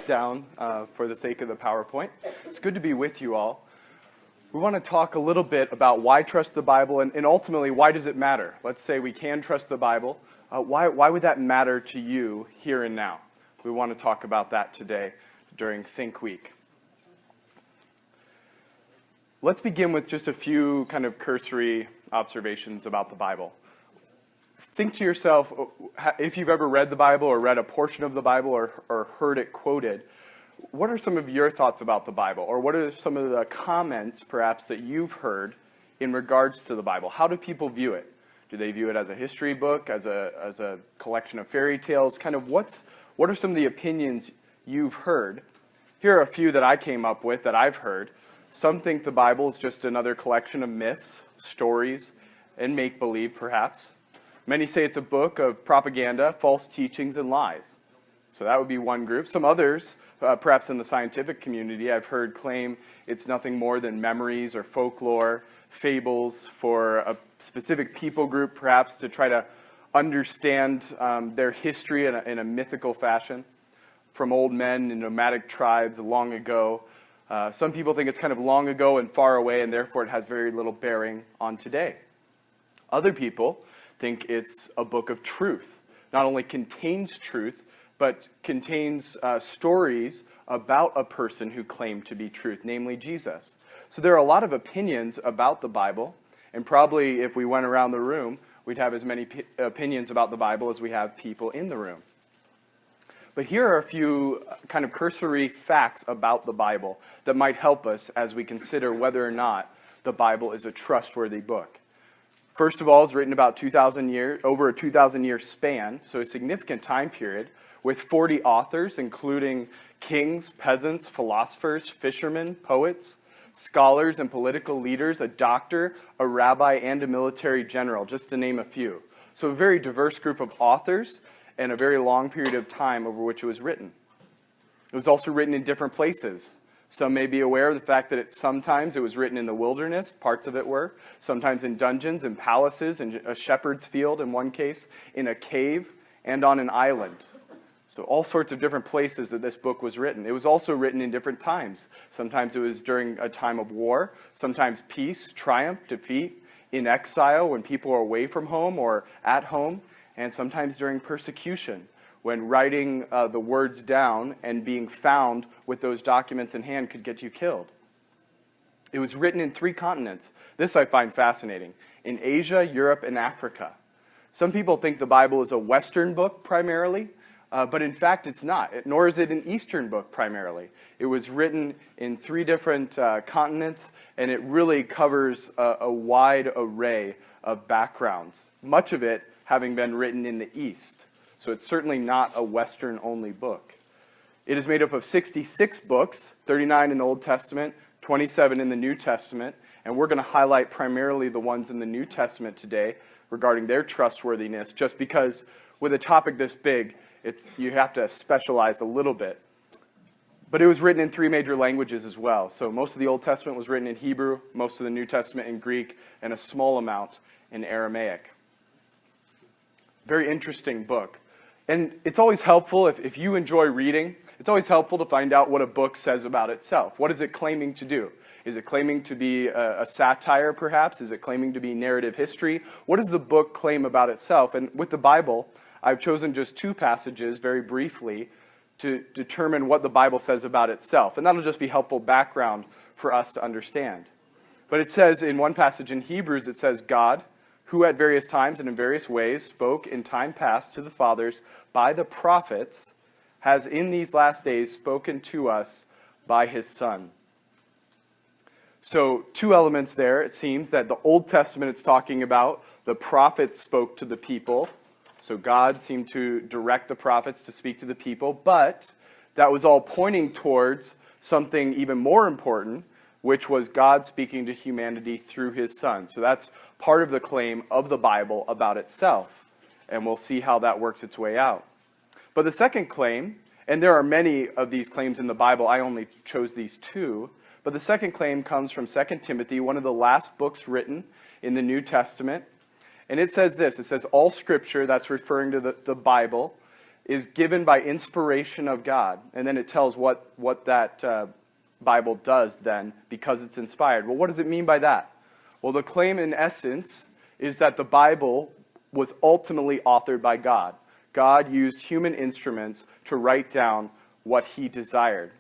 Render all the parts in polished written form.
down for the sake of the PowerPoint. It's good to be with you all. We want to talk a little bit about why trust the Bible and ultimately why does it matter? Let's say we can trust the Bible. Why would that matter to you here and now? We want to talk about that today during Think Week. Let's begin with just a few kind of cursory observations about the Bible. Think to yourself, if you've ever read the Bible or read a portion of the Bible or heard it quoted, what are some of your thoughts about the Bible? Or what are some of the comments, perhaps, that you've heard in regards to the Bible? How do people view it? Do they view it as a history book, as a collection of fairy tales? Kind of what are some of the opinions you've heard? Here are a few that I came up with that I've heard. Some think the Bible is just another collection of myths, stories, and make-believe, perhaps. Many say it's a book of propaganda, false teachings, and lies. So that would be one group. Some others, perhaps in the scientific community, I've heard claim it's nothing more than memories or folklore, fables for a specific people group, perhaps, to try to understand their history in a mythical fashion from old men in nomadic tribes long ago. Some people think it's kind of long ago and far away, and therefore it has very little bearing on today. Other people think it's a book of truth. Not only contains truth, but contains stories about a person who claimed to be truth, namely Jesus. So there are a lot of opinions about the Bible, and probably if we went around the room, we'd have as many opinions about the Bible as we have people in the room. But here are a few kind of cursory facts about the Bible that might help us as we consider whether or not the Bible is a trustworthy book. First of all, it's written about over a 2,000-year span, so a significant time period, with 40 authors, including kings, peasants, philosophers, fishermen, poets, scholars, and political leaders, a doctor, a rabbi, and a military general, just to name a few. So a very diverse group of authors and a very long period of time over which it was written. It was also written in different places. Some may be aware of the fact that sometimes it was written in the wilderness, parts of it were, sometimes in dungeons and palaces, in a shepherd's field in one case, in a cave, and on an island. So all sorts of different places that this book was written. It was also written in different times. Sometimes it was during a time of war, sometimes peace, triumph, defeat, in exile when people are away from home or at home, and sometimes during persecution, when writing the words down and being found with those documents in hand could get you killed. It was written in 3 continents. This I find fascinating. In Asia, Europe, and Africa. Some people think the Bible is a Western book primarily, but in fact it's not, nor is it an Eastern book primarily. It was written in 3 different continents, and it really covers a wide array of backgrounds, much of it having been written in the East. So it's certainly not a Western-only book. It is made up of 66 books, 39 in the Old Testament, 27 in the New Testament, and we're going to highlight primarily the ones in the New Testament today regarding their trustworthiness, just because with a topic this big, you have to specialize a little bit. But it was written in 3 major languages as well. So most of the Old Testament was written in Hebrew, most of the New Testament in Greek, and a small amount in Aramaic. Very interesting book. And it's always helpful, if you enjoy reading, it's always helpful to find out what a book says about itself. What is it claiming to do? Is it claiming to be a satire, perhaps? Is it claiming to be narrative history? What does the book claim about itself? And with the Bible, I've chosen just 2 passages, very briefly, to determine what the Bible says about itself. And that'll just be helpful background for us to understand. But it says in one passage in Hebrews, it says, God, who at various times and in various ways spoke in time past to the fathers by the prophets, has in these last days spoken to us by his Son. So 2 elements there. It seems that the Old Testament it's talking about, the prophets spoke to the people. So God seemed to direct the prophets to speak to the people, but that was all pointing towards something even more important, which was God speaking to humanity through his Son. So that's part of the claim of the Bible about itself, and we'll see how that works its way out. But the second claim, and there are many of these claims in the Bible, I only chose these 2, but the second claim comes from 2 Timothy, one of the last books written in the New Testament, and it says this, it says, all Scripture, that's referring to the Bible, is given by inspiration of God, and then it tells what that Bible does then because it's inspired. Well, what does it mean by that? Well, the claim in essence is that the Bible was ultimately authored by God. God used human instruments to write down what he desired.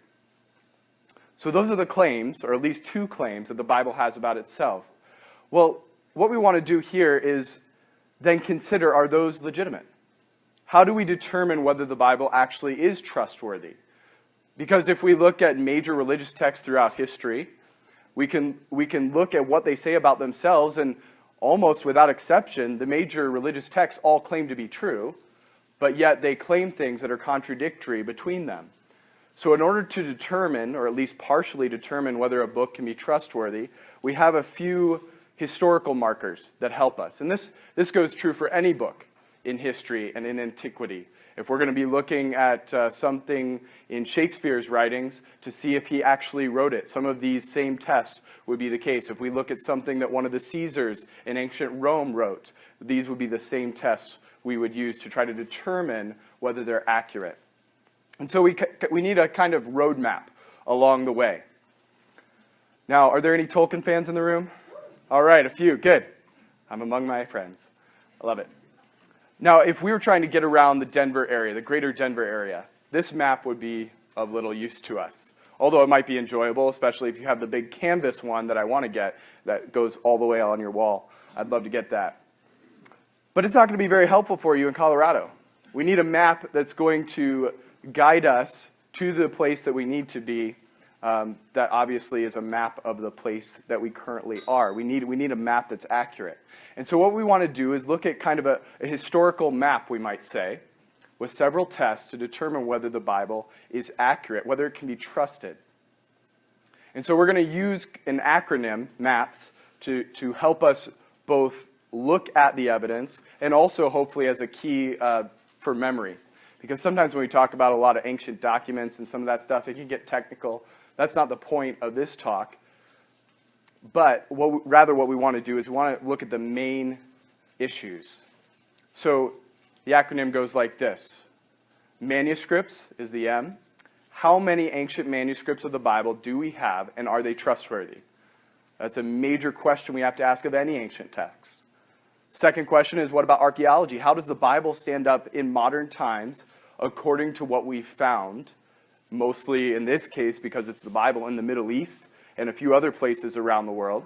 So those are the claims, or at least two claims, that the Bible has about itself. Well, what we want to do here is then consider, are those legitimate? How do we determine whether the Bible actually is trustworthy? Because if we look at major religious texts throughout history, we can look at what they say about themselves, and almost without exception, the major religious texts all claim to be true, but yet they claim things that are contradictory between them. So in order to determine, or at least partially determine, whether a book can be trustworthy, we have a few historical markers that help us. And this goes true for any book in history and in antiquity. If we're going to be looking at something in Shakespeare's writings to see if he actually wrote it, some of these same tests would be the case. If we look at something that one of the Caesars in ancient Rome wrote, these would be the same tests we would use to try to determine whether they're accurate. And so we need a kind of roadmap along the way. Now, are there any Tolkien fans in the room? All right, a few. Good. I'm among my friends. I love it. Now, if we were trying to get around the Denver area, the greater Denver area, this map would be of little use to us. Although it might be enjoyable, especially if you have the big canvas one that I want to get that goes all the way on your wall. I'd love to get that. But it's not going to be very helpful for you in Colorado. We need a map that's going to guide us to the place that we need to be. That obviously is a map of the place that we currently are. We need a map that's accurate. And so what we want to do is look at kind of a historical map, we might say, with several tests to determine whether the Bible is accurate, whether it can be trusted. And so we're going to use an acronym, MAPS, to help us both look at the evidence and also hopefully as a key for memory. Because sometimes when we talk about a lot of ancient documents and some of that stuff, it can get technical. That's not the point of this talk. But rather what we want to do is we want to look at the main issues. So the acronym goes like this. Manuscripts is the M. How many ancient manuscripts of the Bible do we have, and are they trustworthy? That's a major question we have to ask of any ancient text. Second question is, what about archaeology? How does the Bible stand up in modern times according to what we've found, mostly in this case because it's the Bible in the Middle East and a few other places around the world,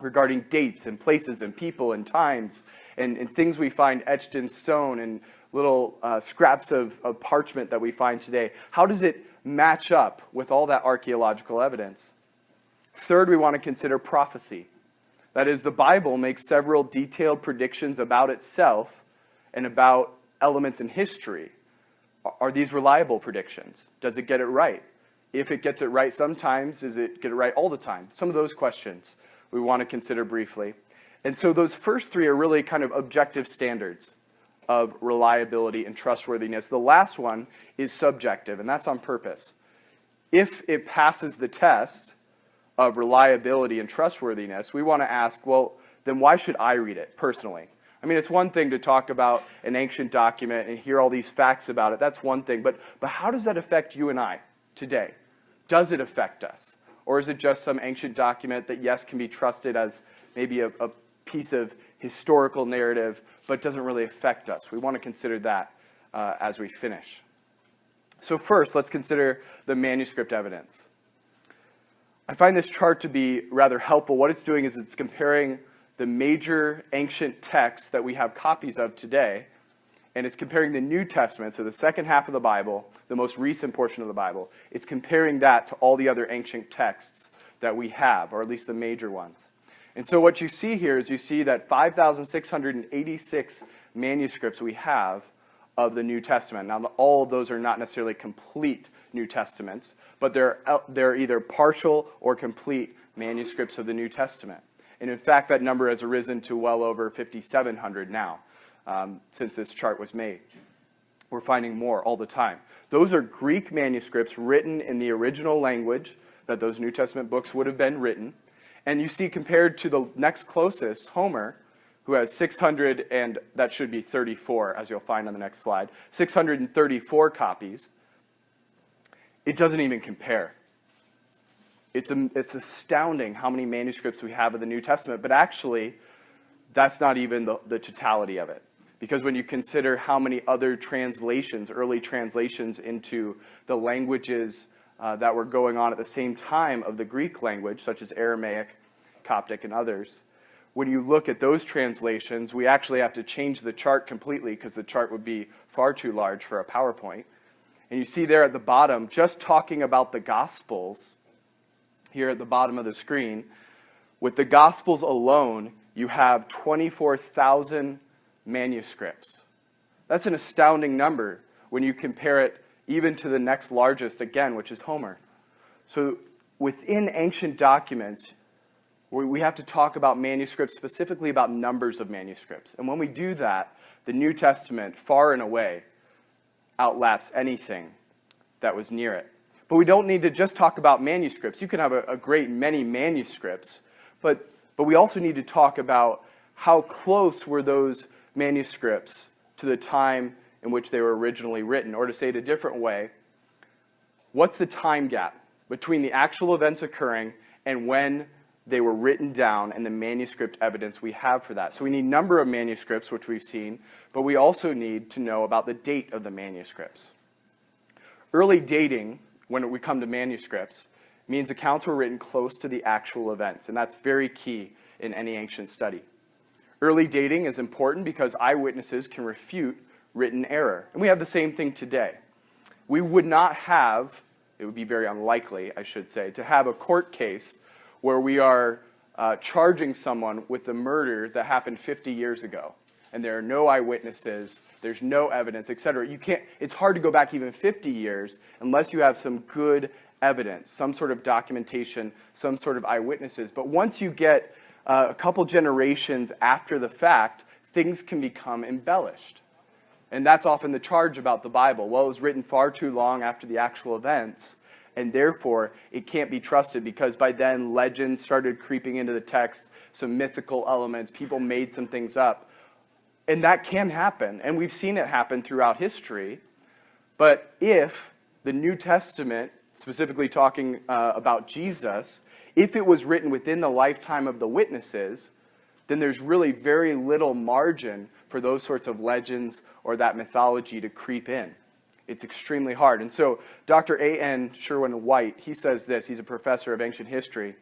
regarding dates and places and people and times and things we find etched in stone and little scraps of parchment that we find today. How does it match up with all that archaeological evidence? Third, we want to consider prophecy. That is, the Bible makes several detailed predictions about itself and about elements in history. Are these reliable predictions? Does it get it right? If it gets it right sometimes, does it get it right all the time? Some of those questions we want to consider briefly. And so those first three are really kind of objective standards of reliability and trustworthiness. The last one is subjective, and that's on purpose. If it passes the test of reliability and trustworthiness, we want to ask, well, then why should I read it personally? I mean, it's one thing to talk about an ancient document and hear all these facts about it. That's one thing. But how does that affect you and I today? Does it affect us? Or is it just some ancient document that, yes, can be trusted as maybe a piece of historical narrative, but doesn't really affect us? We want to consider that as we finish. So first, let's consider the manuscript evidence. I find this chart to be rather helpful. What it's doing is it's comparing the major ancient texts that we have copies of today, and it's comparing the New Testament, so the second half of the Bible, the most recent portion of the Bible. It's comparing that to all the other ancient texts that we have, or at least the major ones. And so what you see here is you see that 5,686 manuscripts we have of the New Testament. Now, all of those are not necessarily complete New Testaments, but they're either partial or complete manuscripts of the New Testament. And in fact, that number has arisen to well over 5,700 now, since this chart was made. We're finding more all the time. Those are Greek manuscripts written in the original language that those New Testament books would have been written. And you see, compared to the next closest, Homer, who has 600, and that should be 34, as you'll find on the next slide, 634 copies, it doesn't even compare. It's astounding how many manuscripts we have of the New Testament, but actually, that's not even the totality of it. Because when you consider how many other translations, early translations into the languages that were going on at the same time of the Greek language, such as Aramaic, Coptic, and others, when you look at those translations, we actually have to change the chart completely because the chart would be far too large for a PowerPoint. And you see there at the bottom, just talking about the Gospels, here at the bottom of the screen, with the Gospels alone, you have 24,000 manuscripts. That's an astounding number when you compare it even to the next largest, again, which is Homer. So within ancient documents, we have to talk about manuscripts, specifically about numbers of manuscripts. And when we do that, the New Testament, far and away, outlaps anything that was near it. But we don't need to just talk about manuscripts. You can have a great many manuscripts, but we also need to talk about how close were those manuscripts to the time in which they were originally written. Or to say it a different way, what's the time gap between the actual events occurring and when they were written down and the manuscript evidence we have for that? So we need number of manuscripts, which we've seen, but we also need to know about the date of the manuscripts. Early dating, when we come to manuscripts, means accounts were written close to the actual events, and that's very key in any ancient study. Early dating is important because eyewitnesses can refute written error, and we have the same thing today. We would not have, it would be very unlikely, I should say, to have a court case where we are charging someone with a murder that happened 50 years ago, and there are no eyewitnesses, there's no evidence, etc. It's hard to go back even 50 years unless you have some good evidence, some sort of documentation, some sort of eyewitnesses. But once you get a couple generations after the fact, things can become embellished. And that's often the charge about the Bible. Well, it was written far too long after the actual events, and therefore it can't be trusted because by then legends started creeping into the text, some mythical elements, people made some things up. And that can happen, and we've seen it happen throughout history. But if the New Testament, specifically talking about Jesus, if it was written within the lifetime of the witnesses, then there's really very little margin for those sorts of legends or that mythology to creep in. It's extremely hard. And so Dr. A.N. Sherwin-White, he says this, he's a professor of ancient history.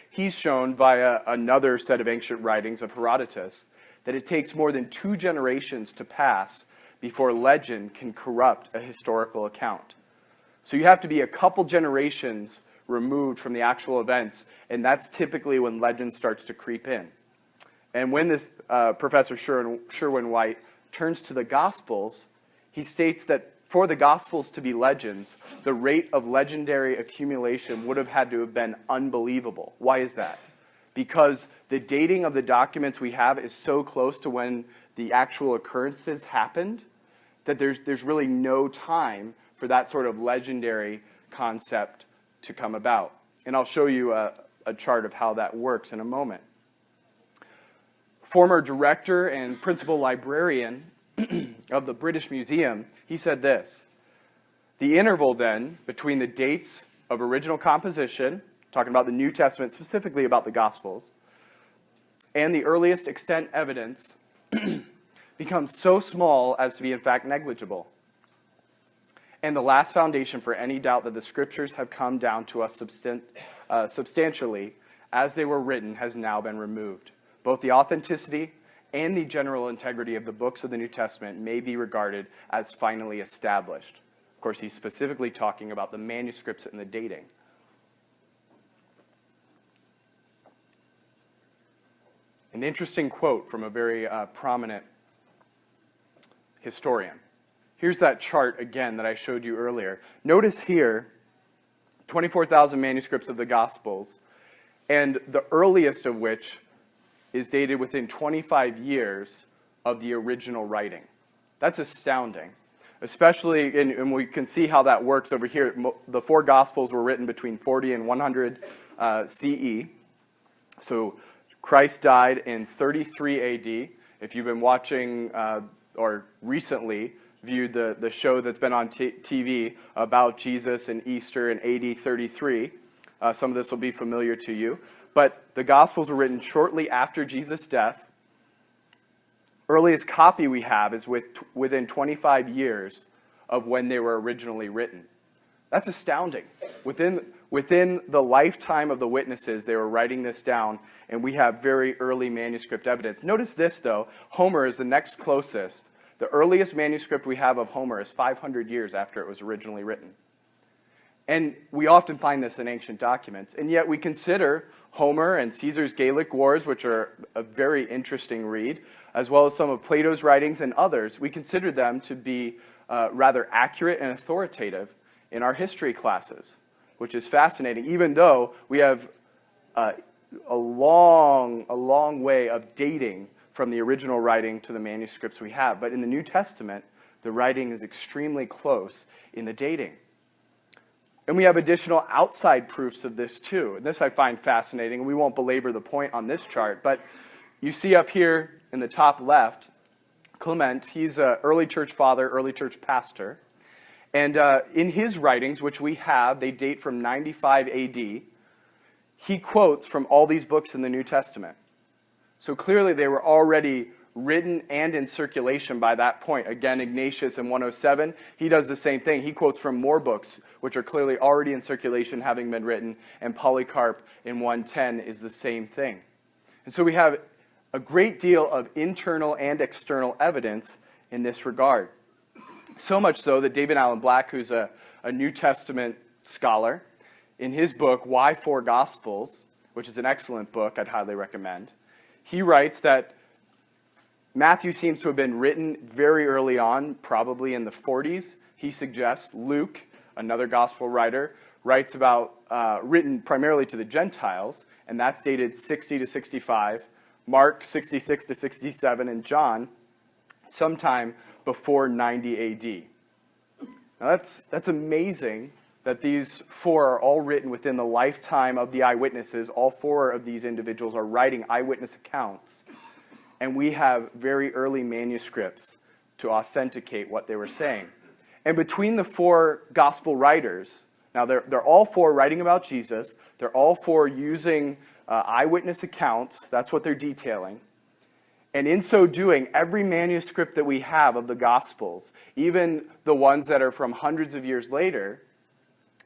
He's shown via another set of ancient writings of Herodotus that it takes more than 2 generations to pass before legend can corrupt a historical account. So you have to be a couple generations removed from the actual events, and that's typically when legend starts to creep in. And when this Professor Sherwin-White turns to the Gospels, he states that for the Gospels to be legends, the rate of legendary accumulation would have had to have been unbelievable. Why is that? Because the dating of the documents we have is so close to when the actual occurrences happened that there's really no time for that sort of legendary concept to come about. And I'll show you a chart of how that works in a moment. Former director and principal librarian of the British Museum, he said this: the interval then between the dates of original composition, talking about the New Testament, specifically about the Gospels, and the earliest extant evidence becomes so small as to be in fact negligible. And the last foundation for any doubt that the Scriptures have come down to us substantially as they were written has now been removed. Both the authenticity and the general integrity of the books of the New Testament may be regarded as finally established. Of course, he's specifically talking about the manuscripts and the dating. An interesting quote from a very prominent historian. Here's that chart again that I showed you earlier. Notice here, 24,000 manuscripts of the Gospels, and the earliest of which is dated within 25 years of the original writing. That's astounding. Especially, and we can see how that works over here. The 4 Gospels were written between 40 and 100 CE. So Christ died in 33 AD. If you've been watching or recently viewed the show that's been on TV about Jesus and Easter in AD 33, some of this will be familiar to you. But the Gospels were written shortly after Jesus' death. Earliest copy we have is within 25 years of when they were originally written. That's astounding. Within the lifetime of the witnesses, they were writing this down, and we have very early manuscript evidence. Notice this, though. Homer is the next closest. The earliest manuscript we have of Homer is 500 years after it was originally written. And we often find this in ancient documents, and yet we consider Homer and Caesar's Gallic Wars, which are a very interesting read, as well as some of Plato's writings and others. We consider them to be rather accurate and authoritative in our history classes, which is fascinating, even though we have a long way of dating from the original writing to the manuscripts we have. But in the New Testament, the writing is extremely close in the dating. And we have additional outside proofs of this too. And this I find fascinating. We won't belabor the point on this chart, but you see up here in the top left, Clement. He's an early church father, early church pastor. And in his writings, which we have, they date from 95 AD, he quotes from all these books in the New Testament. So clearly they were already written and in circulation by that point. Again, Ignatius in 107, he does the same thing. He quotes from more books, which are clearly already in circulation, having been written, and Polycarp in 110 is the same thing. And so we have a great deal of internal and external evidence in this regard. So much so that David Allen Black, who's a New Testament scholar, in his book, Why Four Gospels, which is an excellent book I'd highly recommend, he writes that Matthew seems to have been written very early on, probably in the 40s. He suggests Luke, another gospel writer, writes about written primarily to the Gentiles, and that's dated 60 to 65. Mark, 66 to 67, and John, sometime before 90 AD. Now that's amazing that these four are all written within the lifetime of the eyewitnesses. All four of these individuals are writing eyewitness accounts. And we have very early manuscripts to authenticate what they were saying. And between the four gospel writers, now they're all four writing about Jesus. They're all four using eyewitness accounts. That's what they're detailing. And in so doing, every manuscript that we have of the Gospels, even the ones that are from hundreds of years later,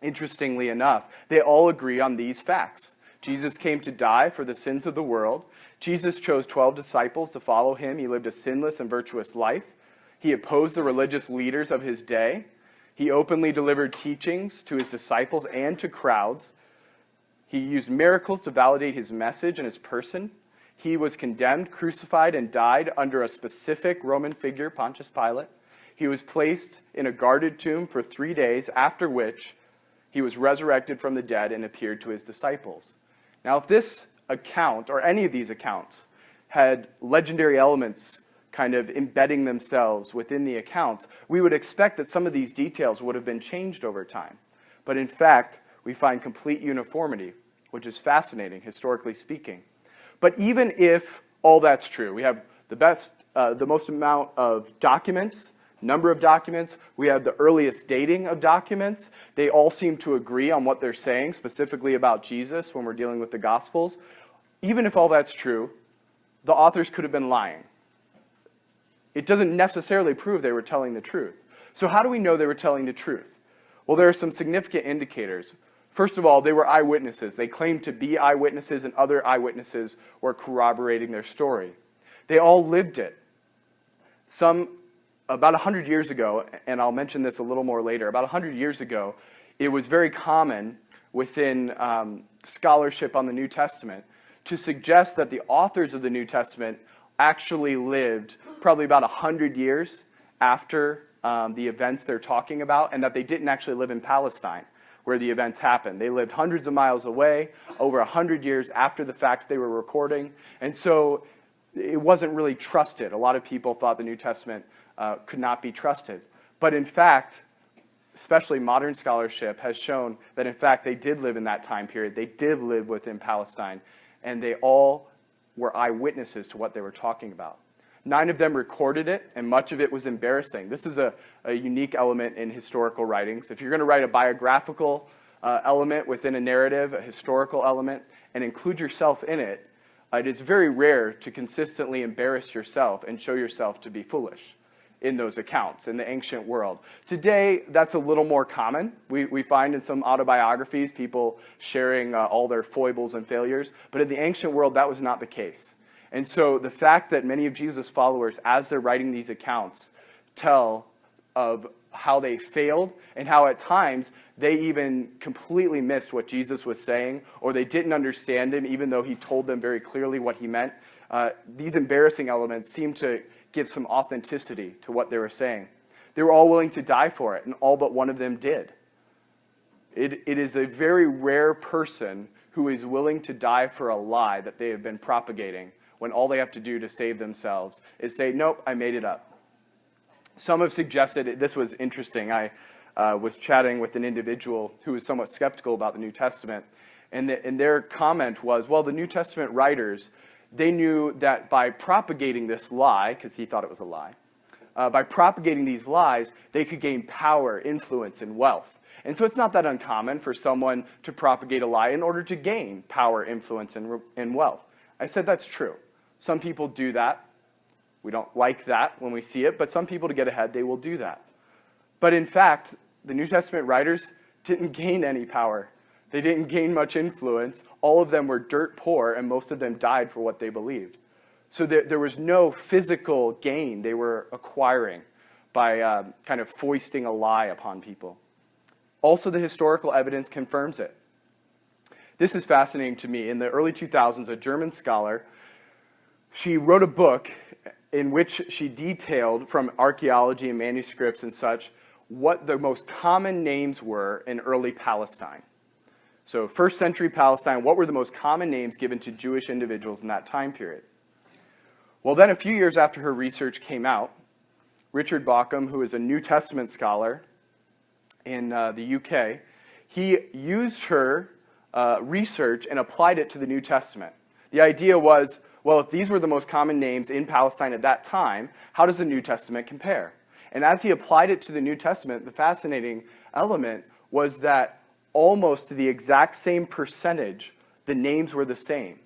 interestingly enough, they all agree on these facts. Jesus came to die for the sins of the world. Jesus chose 12 disciples to follow him. He lived a sinless and virtuous life. He opposed the religious leaders of his day. He openly delivered teachings to his disciples and to crowds. He used miracles to validate his message and his person. He was condemned, crucified, and died under a specific Roman figure, Pontius Pilate. He was placed in a guarded tomb for 3 days, after which he was resurrected from the dead and appeared to his disciples. Now, if this account, or any of these accounts, had legendary elements kind of embedding themselves within the accounts, we would expect that some of these details would have been changed over time. But in fact, we find complete uniformity, which is fascinating, historically speaking. But even if all that's true, we have the most amount of documents, number of documents, we have the earliest dating of documents. They all seem to agree on what they're saying, specifically about Jesus when we're dealing with the Gospels. Even if all that's true, the authors could have been lying. It doesn't necessarily prove they were telling the truth. So how do we know they were telling the truth? Well, there are some significant indicators. First of all, they were eyewitnesses. They claimed to be eyewitnesses, and other eyewitnesses were corroborating their story. They all lived it. About 100 years ago, and I'll mention this a little more later, about 100 years ago, it was very common within scholarship on the New Testament to suggest that the authors of the New Testament actually lived probably about 100 years after the events they're talking about, and that they didn't actually live in Palestine, where the events happened. They lived hundreds of miles away, over 100 years after the facts they were recording, and so it wasn't really trusted. A lot of people thought the New Testament could not be trusted. But in fact, especially modern scholarship has shown that in fact they did live in that time period. They did live within Palestine, and they all were eyewitnesses to what they were talking about. 9 of them recorded it, and much of it was embarrassing. This is a unique element in historical writings. If you're going to write a biographical element within a narrative, a historical element, and include yourself in it, it is very rare to consistently embarrass yourself and show yourself to be foolish in those accounts in the ancient world. Today, that's a little more common. We find in some autobiographies people sharing all their foibles and failures, but in the ancient world, that was not the case. And so the fact that many of Jesus' followers, as they're writing these accounts, tell of how they failed and how at times they even completely missed what Jesus was saying, or they didn't understand him even though he told them very clearly what he meant. These embarrassing elements seem to give some authenticity to what they were saying. They were all willing to die for it, and all but one of them did. It is a very rare person who is willing to die for a lie that they have been propagating when all they have to do to save themselves is say, nope, I made it up. Some have suggested, this was interesting, I was chatting with an individual who was somewhat skeptical about the New Testament, and their comment was, well, the New Testament writers, they knew that by propagating this lie, because he thought it was a lie, by propagating these lies, they could gain power, influence, and wealth. And so it's not that uncommon for someone to propagate a lie in order to gain power, influence, and wealth. I said that's true. Some people do that. We don't like that when we see it, but some people, to get ahead, they will do that. But in fact, the New Testament writers didn't gain any power. They didn't gain much influence. All of them were dirt poor, and most of them died for what they believed. So there was no physical gain they were acquiring by kind of foisting a lie upon people. Also, the historical evidence confirms it. This is fascinating to me. In the early 2000s, a German scholar, she wrote a book in which she detailed from archaeology and manuscripts and such what the most common names were in early Palestine. So first century Palestine, what were the most common names given to Jewish individuals in that time period? Well, then a few years after her research came out, Richard Bauckham, who is a New Testament scholar in the UK, he used her research and applied it to the New Testament. The idea was, well, if these were the most common names in Palestine at that time, how does the New Testament compare? And as he applied it to the New Testament, the fascinating element was that almost to the exact same percentage, the names were the same.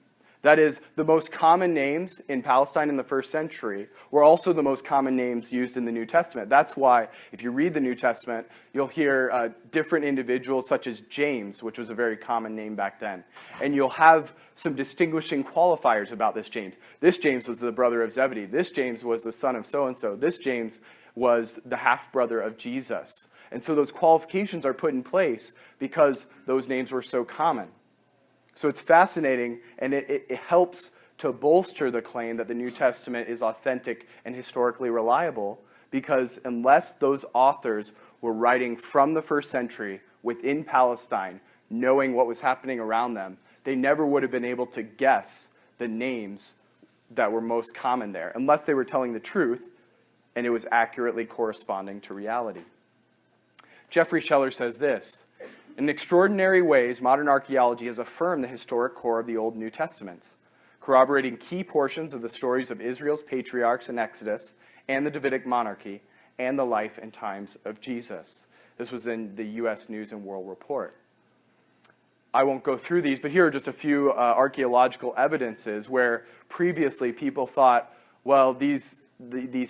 That is, the most common names in Palestine in the first century were also the most common names used in the New Testament. That's why, if you read the New Testament, you'll hear different individuals such as James, which was a very common name back then. And you'll have some distinguishing qualifiers about this James. This James was the brother of Zebedee. This James was the son of so-and-so. This James was the half-brother of Jesus. And so those qualifications are put in place because those names were so common. So it's fascinating, and it helps to bolster the claim that the New Testament is authentic and historically reliable, because unless those authors were writing from the first century within Palestine, knowing what was happening around them, they never would have been able to guess the names that were most common there, unless they were telling the truth and it was accurately corresponding to reality. Jeffrey Scheller says this: in extraordinary ways, modern archaeology has affirmed the historic core of the Old and New Testaments, corroborating key portions of the stories of Israel's patriarchs in Exodus and the Davidic monarchy and the life and times of Jesus. This was in the U.S. News and World Report. I won't go through these, but here are just a few archaeological evidences where previously people thought, well, these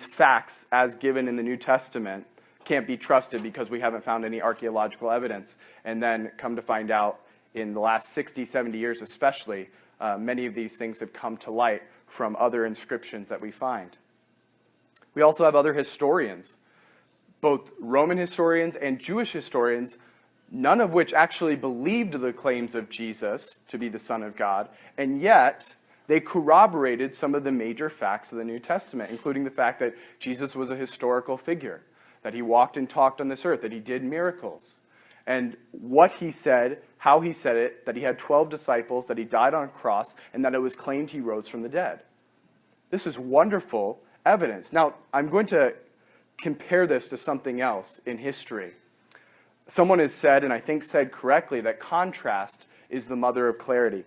facts as given in the New Testament can't be trusted because we haven't found any archaeological evidence. And then come to find out in the last 60, 70 years especially, many of these things have come to light from other inscriptions that we find. We also have other historians, both Roman historians and Jewish historians, none of which actually believed the claims of Jesus to be the Son of God, and yet they corroborated some of the major facts of the New Testament, including the fact that Jesus was a historical figure, that he walked and talked on this earth, that he did miracles, and what he said, how he said it, that he had 12 disciples, that he died on a cross, and that it was claimed he rose from the dead. This is wonderful evidence. Now, I'm going to compare this to something else in history. Someone has said, and I think said correctly, that contrast is the mother of clarity.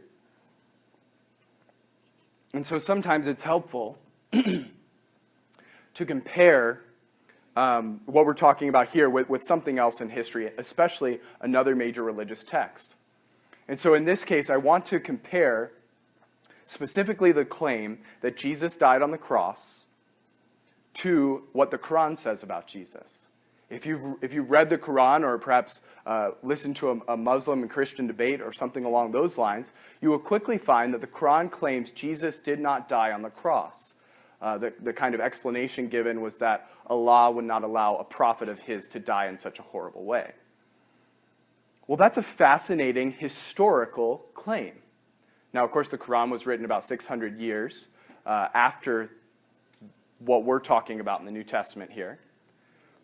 And so sometimes it's helpful to compare what we're talking about here with something else in history, especially another major religious text. And so in this case, I want to compare specifically the claim that Jesus died on the cross to what the Quran says about Jesus. If you've read the Quran or perhaps listened to a Muslim and Christian debate or something along those lines, you will quickly find that the Quran claims Jesus did not die on the cross. The kind of explanation given was that Allah would not allow a prophet of his to die in such a horrible way. Well, that's a fascinating historical claim. Now, of course, the Quran was written about 600 years after what we're talking about in the New Testament here.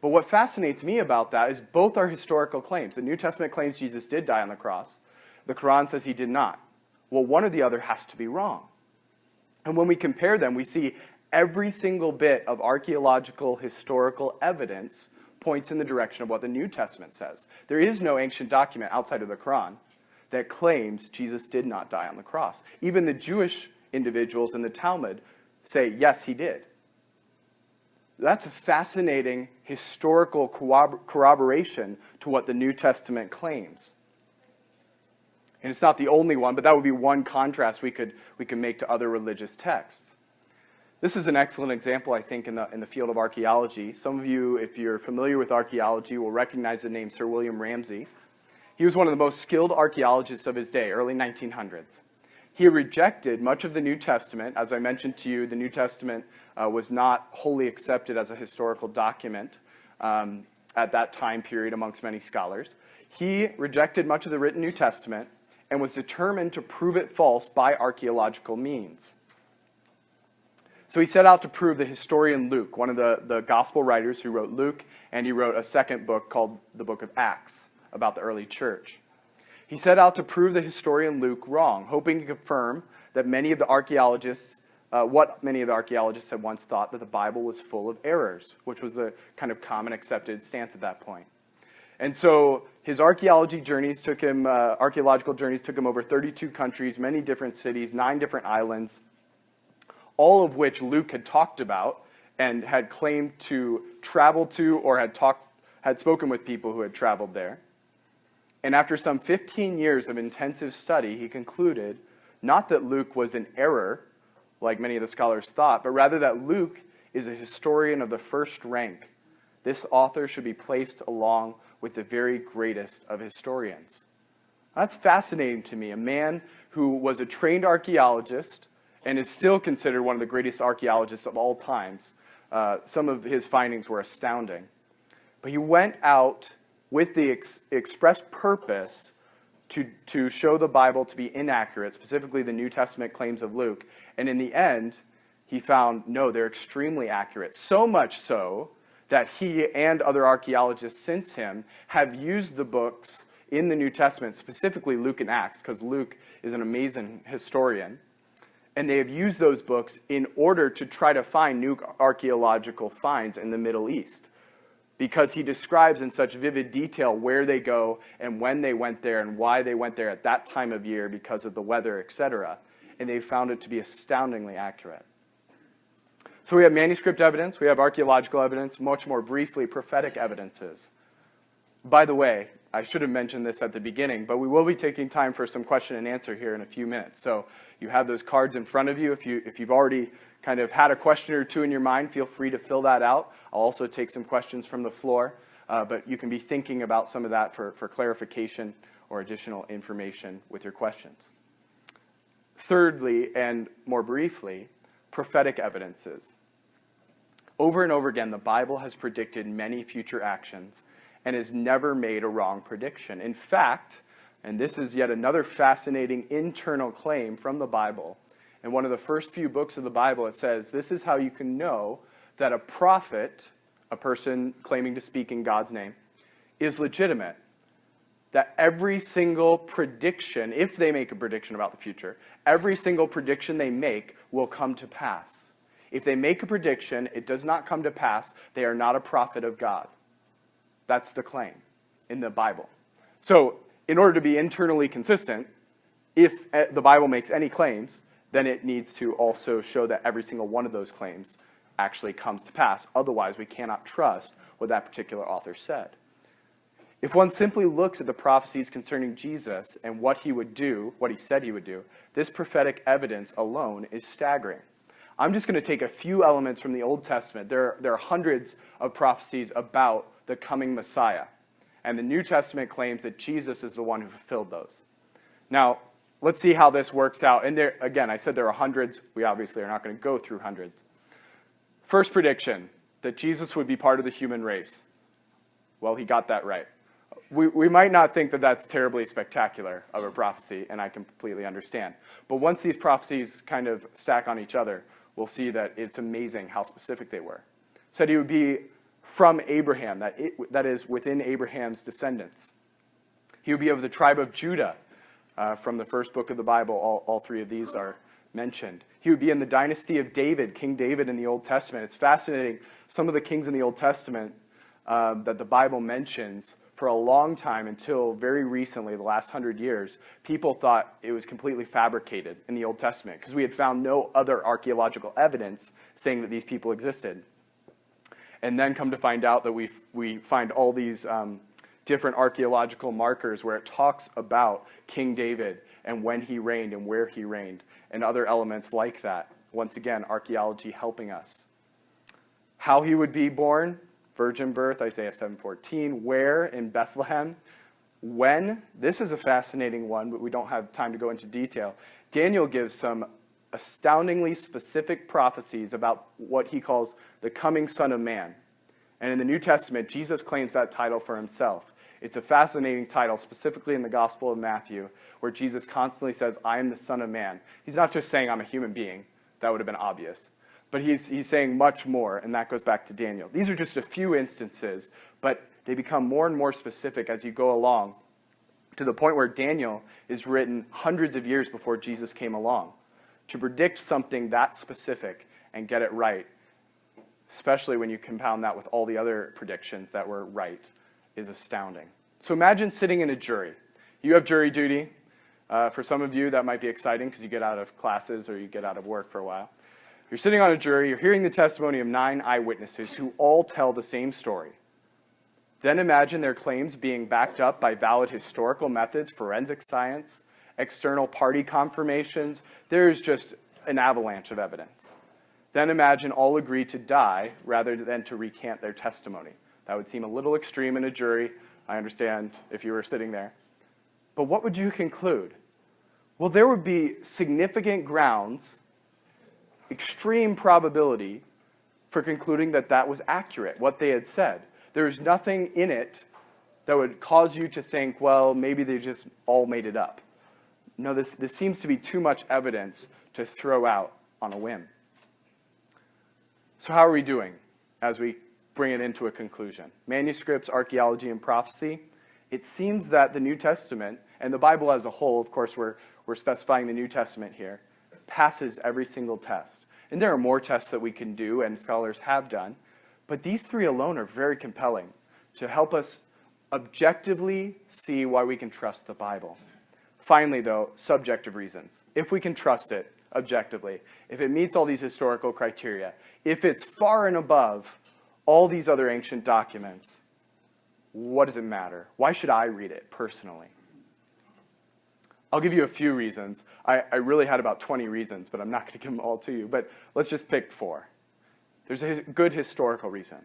But what fascinates me about that is both are historical claims. The New Testament claims Jesus did die on the cross. The Quran says he did not. Well, one or the other has to be wrong. And when we compare them, we see every single bit of archaeological historical evidence points in the direction of what the New Testament says. There is no ancient document outside of the Quran that claims Jesus did not die on the cross. Even the Jewish individuals in the Talmud say, yes, he did. That's a fascinating historical corroboration to what the New Testament claims. And it's not the only one, but that would be one contrast we could make to other religious texts. This is an excellent example, I think, in the field of archaeology. Some of you, if you're familiar with archaeology, will recognize the name Sir William Ramsay. He was one of the most skilled archaeologists of his day, early 1900s. He rejected much of the New Testament. As I mentioned to you, the New Testament was not wholly accepted as a historical document at that time period amongst many scholars. He rejected much of the written New Testament and was determined to prove it false by archaeological means. So he set out to prove the historian Luke, one of the gospel writers who wrote Luke, and he wrote a second book called the Book of Acts about the early church. He set out to prove the historian Luke wrong, hoping to confirm that what many of the archaeologists had once thought, that the Bible was full of errors, which was the kind of common accepted stance at that point. And so his archaeological journeys took him over 32 countries, many different cities, 9 different islands, all of which Luke had talked about and had claimed to travel to or had spoken with people who had traveled there. And after some 15 years of intensive study, he concluded not that Luke was in error, like many of the scholars thought, but rather that Luke is a historian of the first rank. This author should be placed along with the very greatest of historians. That's fascinating to me. A man who was a trained archaeologist and is still considered one of the greatest archaeologists of all times. Some of his findings were astounding. But he went out with the express purpose to show the Bible to be inaccurate, specifically the New Testament claims of Luke. And in the end, he found, no, they're extremely accurate. So much so that he and other archaeologists since him have used the books in the New Testament, specifically Luke and Acts, because Luke is an amazing historian. And they have used those books in order to try to find new archaeological finds in the Middle East, because he describes in such vivid detail where they go and when they went there and why they went there at that time of year because of the weather, etc. And they found it to be astoundingly accurate. So we have manuscript evidence, we have archaeological evidence, much more briefly, prophetic evidences. By the way, I should have mentioned this at the beginning, but we will be taking time for some question and answer here in a few minutes. So you have those cards in front of you. If you've already kind of had a question or two in your mind, feel free to fill that out. I'll also take some questions from the floor, but you can be thinking about some of that for clarification or additional information with your questions. Thirdly, and more briefly, prophetic evidences. Over and over again, the Bible has predicted many future actions and has never made a wrong prediction. In fact, and this is yet another fascinating internal claim from the Bible, in one of the first few books of the Bible, it says, this is how you can know that a prophet, a person claiming to speak in God's name, is legitimate. That every single prediction, if they make a prediction about the future, every single prediction they make will come to pass. If they make a prediction, it does not come to pass, they are not a prophet of God. That's the claim in the Bible. So, in order to be internally consistent, if the Bible makes any claims, then it needs to also show that every single one of those claims actually comes to pass. Otherwise, we cannot trust what that particular author said. If one simply looks at the prophecies concerning Jesus and what he would do, what he said he would do, this prophetic evidence alone is staggering. I'm just going to take a few elements from the Old Testament. There are hundreds of prophecies about the coming Messiah. And the New Testament claims that Jesus is the one who fulfilled those. Now, let's see how this works out. And there, again, I said there are hundreds. We obviously are not going to go through hundreds. First prediction, that Jesus would be part of the human race. Well, he got that right. We might not think that that's terribly spectacular of a prophecy, and I completely understand. But once these prophecies kind of stack on each other, we'll see that it's amazing how specific they were. Said he would be from Abraham, that is, within Abraham's descendants. He would be of the tribe of Judah. From the first book of the Bible, all three of these are mentioned. He would be in the dynasty of David, King David in the Old Testament. It's fascinating. Some of the kings in the Old Testament that the Bible mentions, for a long time, until very recently, the last 100 years, people thought it was completely fabricated in the Old Testament because we had found no other archaeological evidence saying that these people existed. And then come to find out that we find all these different archaeological markers where it talks about King David and when he reigned and where he reigned and other elements like that. Once again, archaeology helping us. How he would be born, virgin birth, Isaiah 7:14. Where? In Bethlehem. When? This is a fascinating one, but we don't have time to go into detail. Daniel gives some astoundingly specific prophecies about what he calls the coming Son of Man. And in the New Testament, Jesus claims that title for himself. It's a fascinating title, specifically in the Gospel of Matthew, where Jesus constantly says, I am the Son of Man. He's not just saying I'm a human being. That would have been obvious. But he's saying much more, and that goes back to Daniel. These are just a few instances, but they become more and more specific as you go along, to the point where Daniel is written hundreds of years before Jesus came along. To predict something that specific and get it right, especially when you compound that with all the other predictions that were right, is astounding. So imagine sitting in a jury. You have jury duty. For some of you, that might be exciting because you get out of classes or you get out of work for a while. You're sitting on a jury. You're hearing the testimony of 9 eyewitnesses who all tell the same story. Then imagine their claims being backed up by valid historical methods, forensic science, external party confirmations. There's just an avalanche of evidence. Then imagine all agree to die rather than to recant their testimony. That would seem a little extreme in a jury. I understand if you were sitting there. But what would you conclude? Well, there would be significant grounds, extreme probability, for concluding that that was accurate, what they had said. There's nothing in it that would cause you to think, well, maybe they just all made it up. No, this seems to be too much evidence to throw out on a whim. So how are we doing as we bring it into a conclusion? Manuscripts, archaeology, and prophecy. It seems that the New Testament, and the Bible as a whole, of course we're specifying the New Testament here, passes every single test. And there are more tests that we can do, and scholars have done, but these 3 alone are very compelling to help us objectively see why we can trust the Bible. Finally, though, subjective reasons. If we can trust it objectively, if it meets all these historical criteria, if it's far and above all these other ancient documents, what does it matter? Why should I read it personally? I'll give you a few reasons. I really had about 20 reasons, but I'm not going to give them all to you. But let's just pick 4. There's a good historical reason.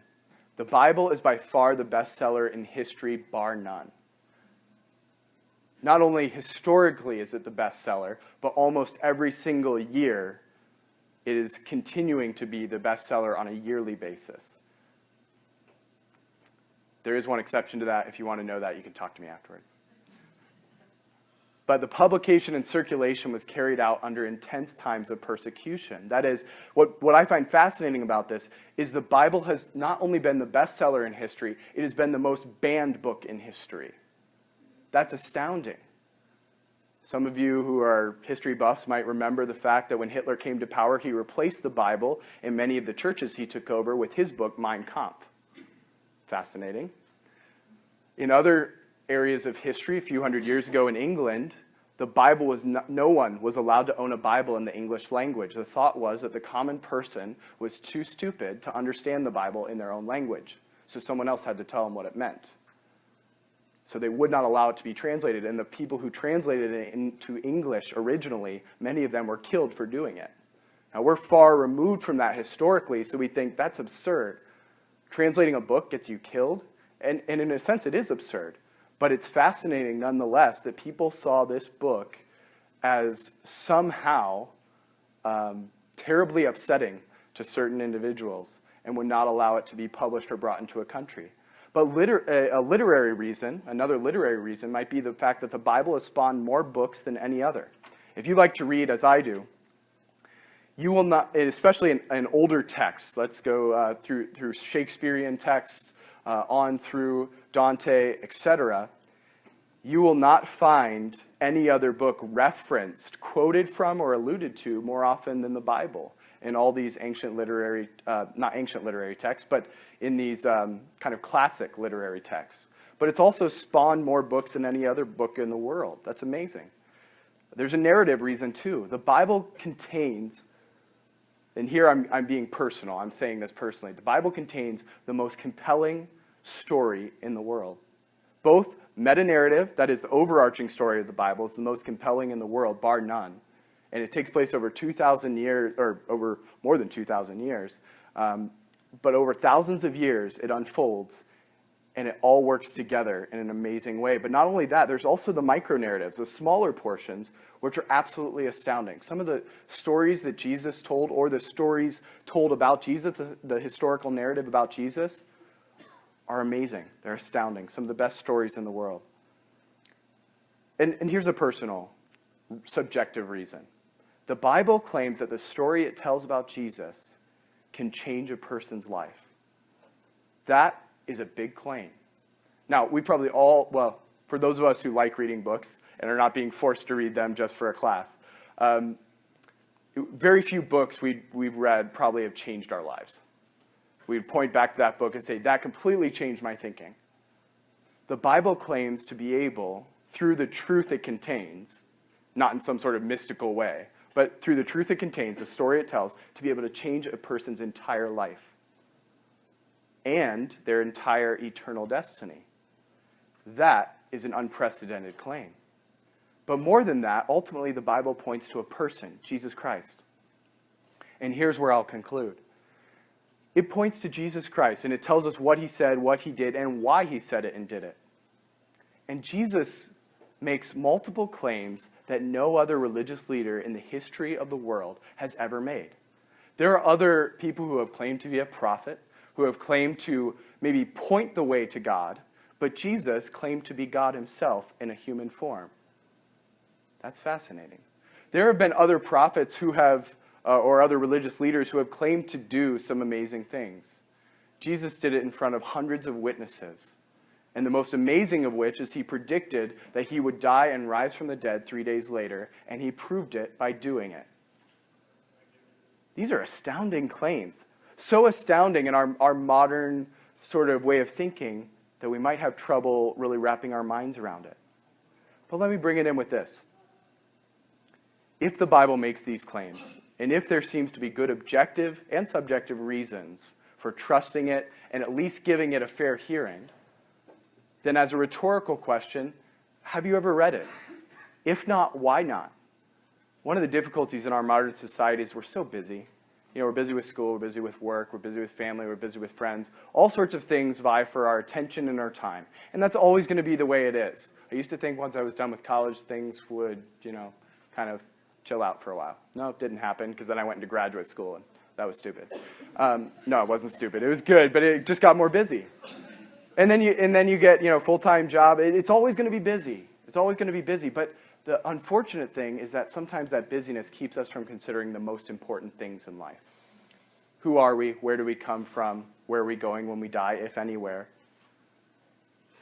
The Bible is by far the bestseller in history, bar none. Not only historically is it the bestseller, but almost every single year it is continuing to be the bestseller on a yearly basis. There is one exception to that. If you want to know that, you can talk to me afterwards. But the publication and circulation was carried out under intense times of persecution. That is, what I find fascinating about this is the Bible has not only been the bestseller in history, it has been the most banned book in history. That's astounding. Some of you who are history buffs might remember the fact that when Hitler came to power, he replaced the Bible in many of the churches he took over with his book, Mein Kampf. Fascinating. In other areas of history, a few hundred years ago in England, The Bible was no one was allowed to own a Bible in the English language. The thought was that the common person was too stupid to understand the Bible in their own language. So someone else had to tell them what it meant. So they would not allow it to be translated. And the people who translated it into English originally, many of them were killed for doing it. Now, we're far removed from that historically, so we think that's absurd. Translating a book gets you killed, and in a sense it is absurd. But it's fascinating nonetheless that people saw this book as somehow terribly upsetting to certain individuals and would not allow it to be published or brought into a country. But another literary reason might be the fact that the Bible has spawned more books than any other. If you like to read, as I do, you will not, especially in older texts, let's go through Shakespearean texts, on through Dante, etc., you will not find any other book referenced, quoted from, or alluded to more often than the Bible in all these ancient literary, not ancient literary texts, but in these kind of classic literary texts. But it's also spawned more books than any other book in the world. That's amazing. There's a narrative reason, too. The Bible contains, and here I'm being personal, I'm saying this personally, the Bible contains the most compelling story in the world. Both meta-narrative, that is the overarching story of the Bible, is the most compelling in the world, bar none. And it takes place over 2,000 years, or over more than 2,000 years. But over thousands of years, it unfolds, and it all works together in an amazing way. But not only that, there's also the micro-narratives, the smaller portions, which are absolutely astounding. Some of the stories that Jesus told, or the stories told about Jesus, the historical narrative about Jesus, are amazing. They're astounding. Some of the best stories in the world. And here's a personal, subjective reason. The Bible claims that the story it tells about Jesus can change a person's life. That is a big claim. Now, we probably all, well, for those of us who like reading books and are not being forced to read them just for a class, very few books we've read probably have changed our lives. We'd point back to that book and say, that completely changed my thinking. The Bible claims to be able, through the truth it contains, not in some sort of mystical way, but through the truth it contains, the story it tells, to be able to change a person's entire life and their entire eternal destiny. That is an unprecedented claim. But more than that, ultimately the Bible points to a person, Jesus Christ. And here's where I'll conclude. It points to Jesus Christ, and it tells us what he said, what he did, and why he said it and did it. And Jesus makes multiple claims that no other religious leader in the history of the world has ever made. There are other people who have claimed to be a prophet, who have claimed to maybe point the way to God, but Jesus claimed to be God himself in a human form. That's fascinating. There have been other prophets who have or other religious leaders who have claimed to do some amazing things. Jesus did it in front of hundreds of witnesses. And the most amazing of which is he predicted that he would die and rise from the dead 3 days later, and he proved it by doing it. These are astounding claims. So astounding in our modern sort of way of thinking that we might have trouble really wrapping our minds around it. But let me bring it in with this. If the Bible makes these claims, and if there seems to be good objective and subjective reasons for trusting it and at least giving it a fair hearing, then as a rhetorical question, have you ever read it? If not, why not? One of the difficulties in our modern society is we're so busy. You know, we're busy with school, we're busy with work, we're busy with family, we're busy with friends. All sorts of things vie for our attention and our time. And that's always going to be the way it is. I used to think once I was done with college, things would, kind of chill out for a while. No, it didn't happen, because then I went into graduate school, and that was stupid. No, it wasn't stupid. It was good, but it just got more busy. And then you get, full-time job. It's always going to be busy. It's always going to be busy. But the unfortunate thing is that sometimes that busyness keeps us from considering the most important things in life. Who are we? Where do we come from? Where are we going when we die, if anywhere?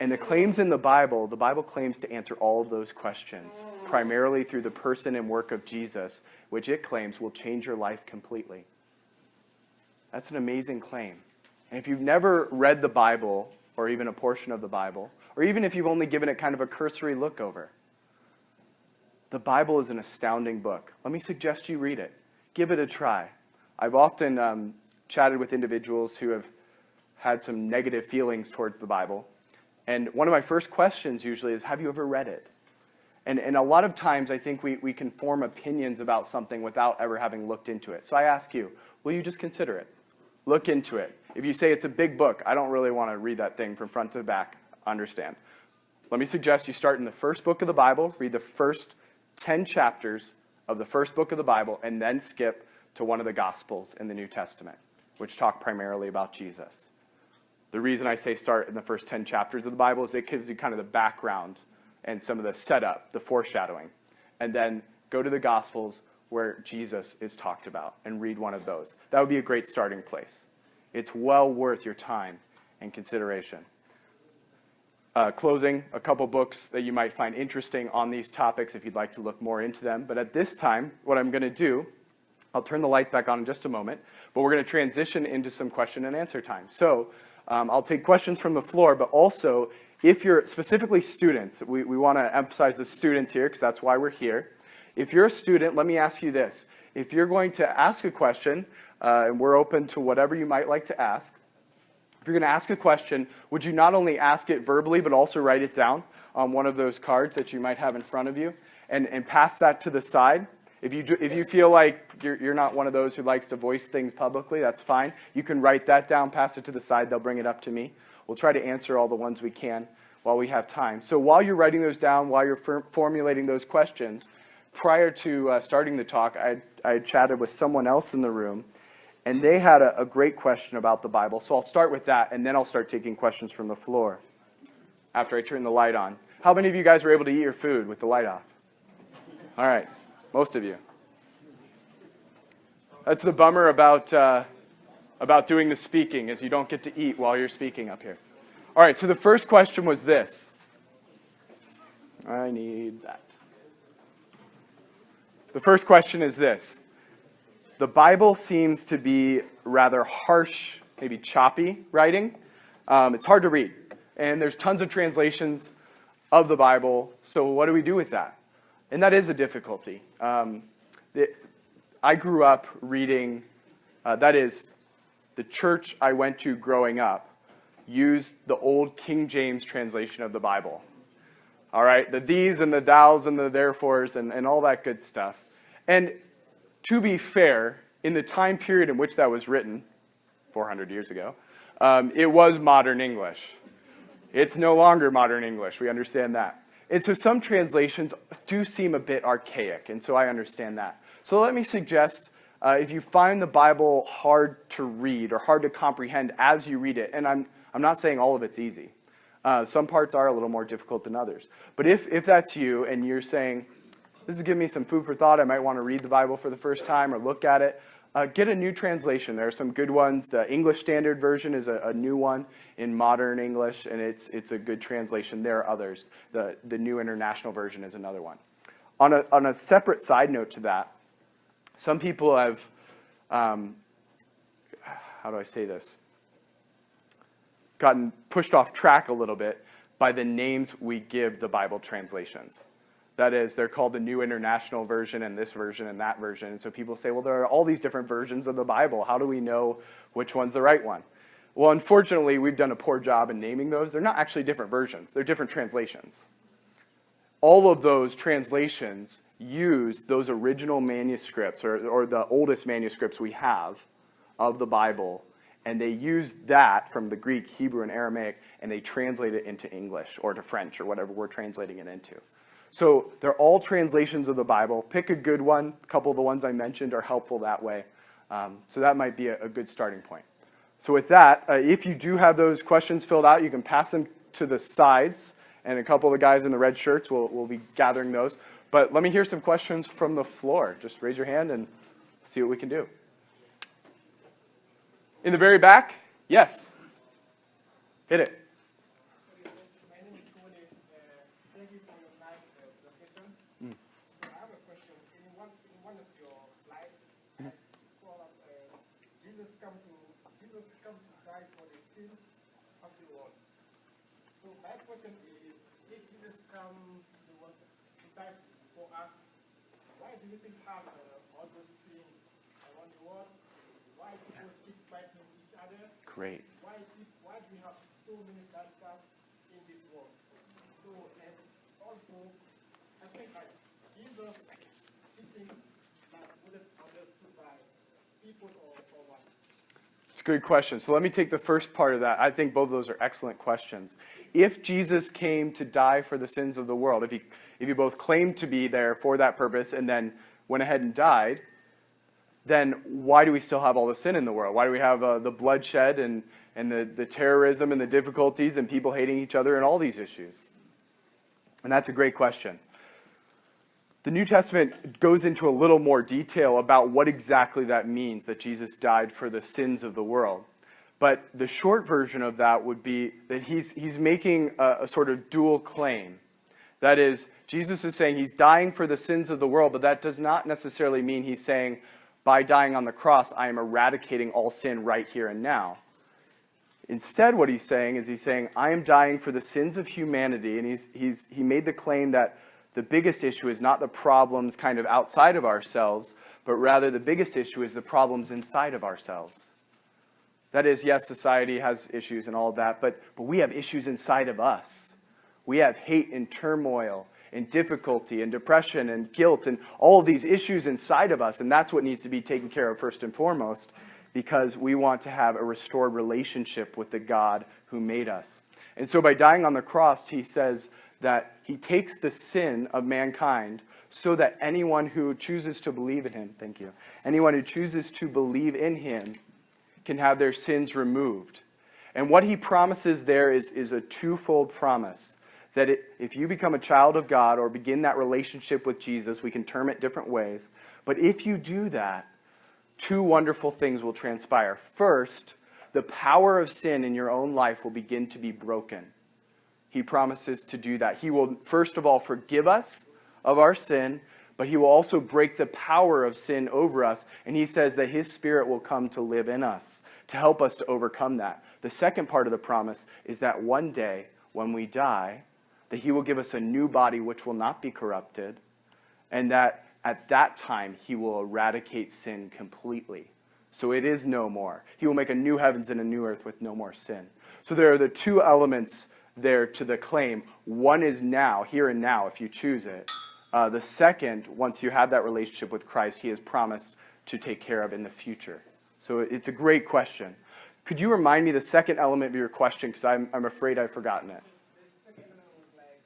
And the claims in the Bible claims to answer all of those questions, primarily through the person and work of Jesus, which it claims will change your life completely. That's an amazing claim. And if you've never read the Bible, or even a portion of the Bible, or even if you've only given it kind of a cursory look over, The Bible is an astounding book. Let me suggest you read it. Give it a try. I've often chatted with individuals who have had some negative feelings towards the Bible. And one of my first questions usually is, have you ever read it? And a lot of times I think we can form opinions about something without ever having looked into it. So I ask you, will you just consider it? Look into it. If you say it's a big book, I don't really want to read that thing from front to back, understand. Let me suggest you start in the first book of the Bible, read the first 10 chapters of the first book of the Bible, and then skip to one of the Gospels in the New Testament, which talk primarily about Jesus. The reason I say start in the first 10 chapters of the Bible is it gives you kind of the background and some of the setup, the foreshadowing. And then go to the Gospels where Jesus is talked about and read one of those. That would be a great starting place. It's well worth your time and consideration. Closing, a couple books that you might find interesting on these topics if you'd like to look more into them. But at this time, what I'm going to do, I'll turn the lights back on in just a moment, but we're going to transition into some question and answer time. So I'll take questions from the floor, but also if you're specifically students, we want to emphasize the students here because that's why we're here. If you're a student, let me ask you this. If you're going to ask a question, and we're open to whatever you might like to ask, if you're going to ask a question, would you not only ask it verbally, but also write it down on one of those cards that you might have in front of you, and pass that to the side? If you feel like you're not one of those who likes to voice things publicly, that's fine. You can write that down, pass it to the side, they'll bring it up to me. We'll try to answer all the ones we can while we have time. So while you're writing those down, while you're formulating those questions, prior to starting the talk, I chatted with someone else in the room, and they had a great question about the Bible. So I'll start with that, and then I'll start taking questions from the floor after I turn the light on. How many of you guys were able to eat your food with the light off? All right, most of you. That's the bummer about doing the speaking, is you don't get to eat while you're speaking up here. All right, so the first question was this. I need that. The first question is this. The Bible seems to be rather harsh, maybe choppy writing. It's hard to read. And there's tons of translations of the Bible. So what do we do with that? And that is a difficulty. I grew up reading, that is, the church I went to growing up used the old King James translation of the Bible. All right, the these and the thous and the therefores and all that good stuff. And to be fair, in the time period in which that was written, 400 years ago, it was modern English. It's no longer modern English. We understand that. And so some translations do seem a bit archaic, and so I understand that. So let me suggest, if you find the Bible hard to read or hard to comprehend as you read it, and I'm not saying all of it's easy. Some parts are a little more difficult than others. But if that's you and you're saying, this is giving me some food for thought, I might want to read the Bible for the first time or look at it, get a new translation. There are some good ones. The English Standard Version is a new one in modern English, and it's a good translation. There are others. The New International Version is another one. On a separate side note to that, some people have, how do I say this, gotten pushed off track a little bit by the names we give the Bible translations. That is, they're called the New International Version and this version and that version. And so people say, well, there are all these different versions of the Bible. How do we know which one's the right one? Well, unfortunately, we've done a poor job in naming those. They're not actually different versions. They're different translations. All of those translations use those original manuscripts or the oldest manuscripts we have of the Bible, and they use that from the Greek, Hebrew, and Aramaic, and they translate it into English or to French or whatever we're translating it into. So they're all translations of the Bible. Pick a good one. A couple of the ones I mentioned are helpful that way. So that might be a good starting point. So with that, if you do have those questions filled out, you can pass them to the sides, and a couple of the guys in the red shirts will be gathering those. But let me hear some questions from the floor. Just raise your hand and see what we can do. In the very back? Yes. Hit it. So my question is, if Jesus come to die for us, do you think have all those things around the world? Why people keep fighting each other? Great. Why do we have so many bad stuff in this world? So, and also, I think like Jesus teaching like wasn't understood by people or what? It's a good question. So let me take the first part of that. I think both of those are excellent questions. If Jesus came to die for the sins of the world, if he both claimed to be there for that purpose and then went ahead and died, then why do we still have all the sin in the world? Why do we have the bloodshed and the terrorism and the difficulties and people hating each other and all these issues? And that's a great question. The New Testament goes into a little more detail about what exactly that means, that Jesus died for the sins of the world. But the short version of that would be that he's making a sort of dual claim. That is, Jesus is saying he's dying for the sins of the world, but that does not necessarily mean he's saying, by dying on the cross, I am eradicating all sin right here and now. Instead, what he's saying is I am dying for the sins of humanity, and he made the claim that the biggest issue is not the problems kind of outside of ourselves, but rather the biggest issue is the problems inside of ourselves. That is, yes, society has issues and all of that, but we have issues inside of us. We have hate and turmoil and difficulty and depression and guilt and all of these issues inside of us, and that's what needs to be taken care of first and foremost, because we want to have a restored relationship with the God who made us. And so by dying on the cross, he says that he takes the sin of mankind so that anyone who chooses to believe in him, anyone who chooses to believe in him can have their sins removed. And what he promises there is a twofold promise. That if you become a child of God or begin that relationship with Jesus, we can term it different ways, but if you do that, two wonderful things will transpire. First, the power of sin in your own life will begin to be broken. He promises to do that. He will, first of all, forgive us of our sin, but he will also break the power of sin over us. And he says that his Spirit will come to live in us, to help us to overcome that. The second part of the promise is that one day, when we die, that he will give us a new body which will not be corrupted, and that at that time he will eradicate sin completely. So it is no more. He will make a new heavens and a new earth with no more sin. So there are the two elements there to the claim. One is now, here and now, if you choose it. The second, once you have that relationship with Christ, he has promised to take care of in the future. So it's a great question. Could you remind me the second element of your question? Because I'm afraid I've forgotten it. The second element was like,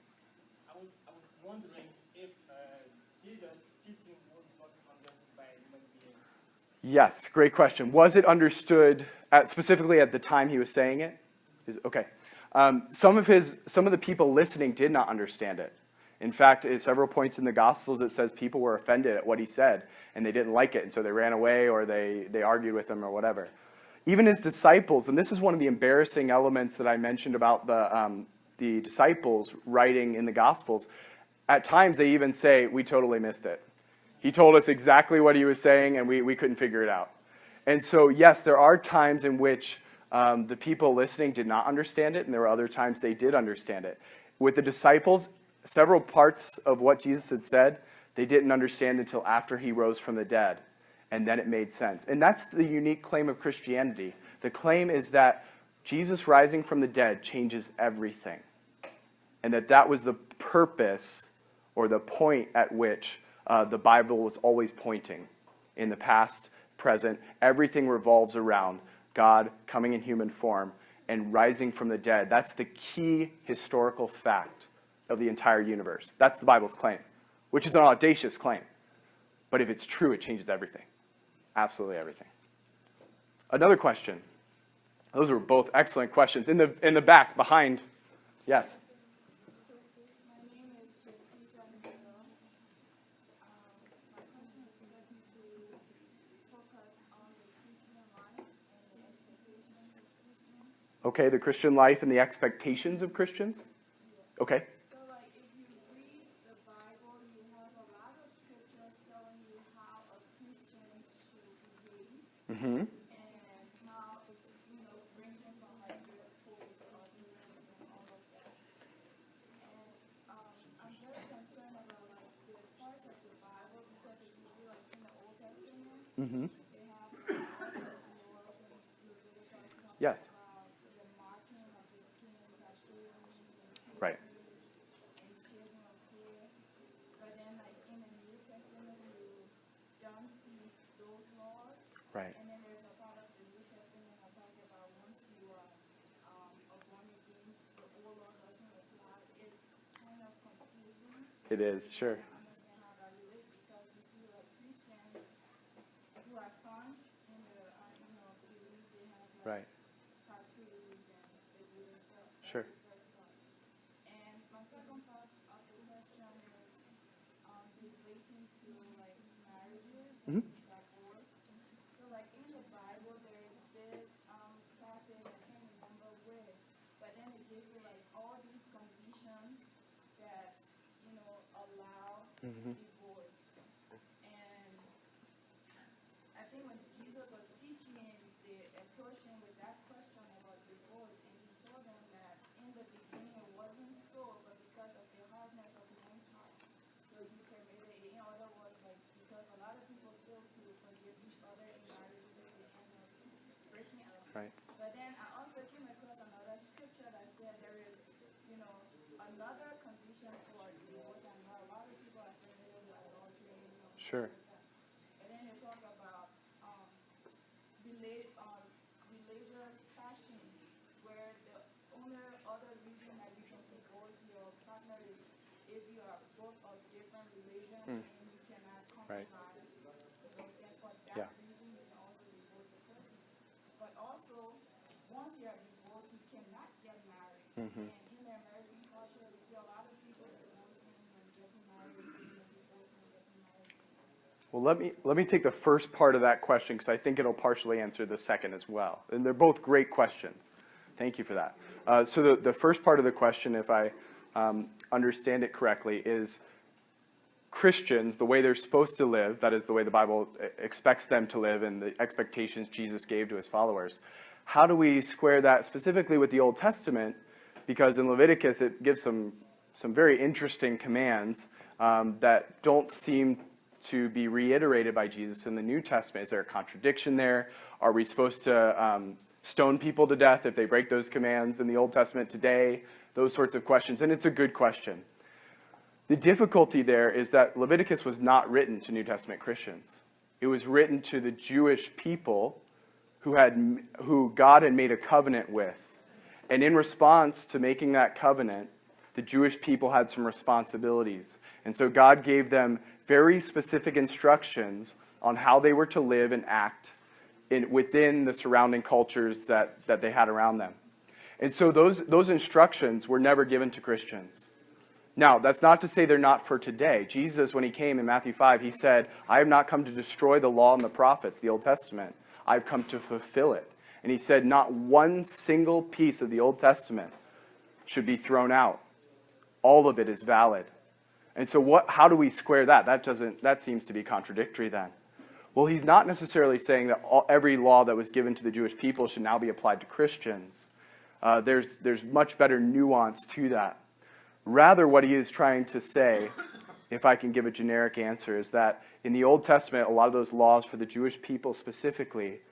I was wondering if Jesus' teaching was not understood by human beings. Yes, great question. Was it understood specifically at the time he was saying it? Okay. Some of the people listening did not understand it. In fact, at several points in the Gospels, it says people were offended at what he said, and they didn't like it, and so they ran away or they argued with him or whatever. Even his disciples, and this is one of the embarrassing elements that I mentioned about the disciples writing in the Gospels, at times they even say, we totally missed it. He told us exactly what he was saying, and we couldn't figure it out. And so, yes, there are times in which the people listening did not understand it, and there were other times they did understand it. With the disciples, several parts of what Jesus had said, they didn't understand until after he rose from the dead, and then it made sense. And that's the unique claim of Christianity. The claim is that Jesus rising from the dead changes everything, and that was the purpose or the point at which the Bible was always pointing. In the past, present, everything revolves around God coming in human form and rising from the dead. That's the key historical fact of the entire universe. That's the Bible's claim, which is an audacious claim. But if it's true, it changes everything. Absolutely everything. Another question. Those were both excellent questions. In the back, behind. Yes? My name is Jessica Miller. My question is looking to focus on the Christian life and the expectations of Christians. Okay, the Christian life and the expectations of Christians? Okay. So, like, if you read the Bible, you have a lot of scriptures telling you how a Christian should behave. Mm-hmm. And how it's, ranging from like dress code, arguments, and all of that. And I'm very concerned about like the part of the Bible because it Mm-hmm. They have all those laws and Leviticus talking Yes. about the marking of the skin, tattoos, and Right. piercing, and shaving of hair. But then, like in the New Testament, you don't see those laws. Right. And then there's a part of the New Testament that talks about once you are born again, the old law doesn't apply. It's kind of confusing. It is, sure. I understand how that relates because you see, like Christians who are staunch in the belief they have like Right. tattoos and they do this stuff. That's Sure. the first part. And my second part of the question is relating to like marriages and Mhm. divorce. So like in the Bible, there is this passage I can't remember where, but then it gives you like all these conditions that allow Mhm. divorce. And I think when Jesus was teaching, they approached him with that question about divorce, and he told them that in the beginning it wasn't so, but because of the hardness of man's heart, so you permitted it. In other words, like because a lot of people fail to forgive each other in marriages, they end up breaking up. Right. But then I also came across another scripture that said there is, another condition for divorce. I know a lot of people are familiar with adultery, Sure. like that. And then you talk about religious passion, where the only other reason that you can divorce your partner is if you are both of different religion and you cannot Right. compromise. And for that Yeah. reason, you can also divorce the person. But also, once you are divorced, you cannot get married. Mhm. And in the American culture, we see a lot of people divorcing and getting married, and divorcing and getting married. Well, let me take the first part of that question because I think it'll partially answer the second as well. And they're both great questions. Thank you for that. So the first part of the question, if I understand it correctly, is Christians, the way they're supposed to live, that is the way the Bible expects them to live and the expectations Jesus gave to his followers. How do we square that specifically with the Old Testament? Because in Leviticus, it gives some very interesting commands that don't seem to be reiterated by Jesus in the New Testament. Is there a contradiction there? Are we supposed to stone people to death if they break those commands in the Old Testament today? Those sorts of questions. And it's a good question. The difficulty there is that Leviticus was not written to New Testament Christians. It was written to the Jewish people who God had made a covenant with. And in response to making that covenant, the Jewish people had some responsibilities. And so God gave them very specific instructions on how they were to live and act within the surrounding cultures that they had around them. And so those instructions were never given to Christians. Now, that's not to say they're not for today. Jesus, when he came in Matthew 5, he said, I have not come to destroy the law and the prophets, the Old Testament. I've come to fulfill it. And he said not one single piece of the Old Testament should be thrown out. All of it is valid. And so how do we square that? That seems to be contradictory then. Well, he's not necessarily saying that every law that was given to the Jewish people should now be applied to Christians. There's much better nuance to that. Rather, what he is trying to say, if I can give a generic answer, is that in the Old Testament, a lot of those laws for the Jewish people specifically